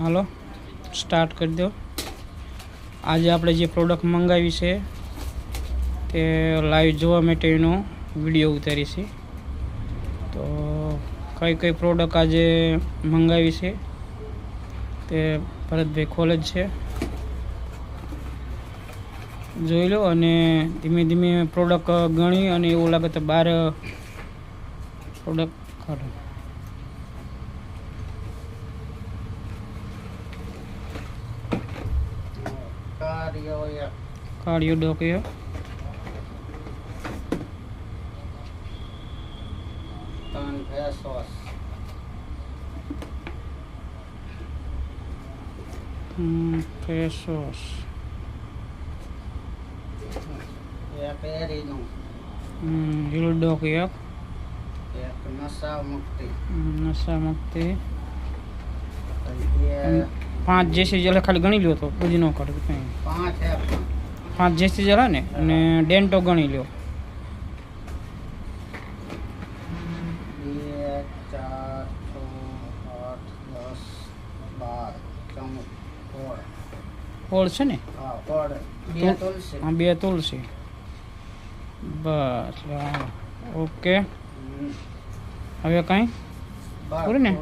હાલો start કરી દો. આજે આપણે જે પ્રોડક્ટ મંગાવી છે તે લાઈવ જોવા માટેનો વિડીયો ઉતારી છે. તો કઈ પ્રોડક્ટ આજે મંગાવી છે તે ભરતભાઈ ખોલે જ છે, જોઈ લો. અને ધીમે ધીમે પ્રોડક્ટ ગણી અને એવું લાગે તો 12 પ્રોડક્ટ કાઢો. કાર્ડિયો ડોકિયો ફેસ વોશ હિલ ડોકિયો નશા મુક્તિ 5 જેસી જેલા ખાલી ગણી લ્યો તો બધી ન કાઢો કંઈ. 5 જેસી જેલા ને અને ડેન્ટો ગણી લ્યો. 16 છે ને? હા 2 તુલસી. બસ ઓકે. હવે કાંઈ પૂરું ને?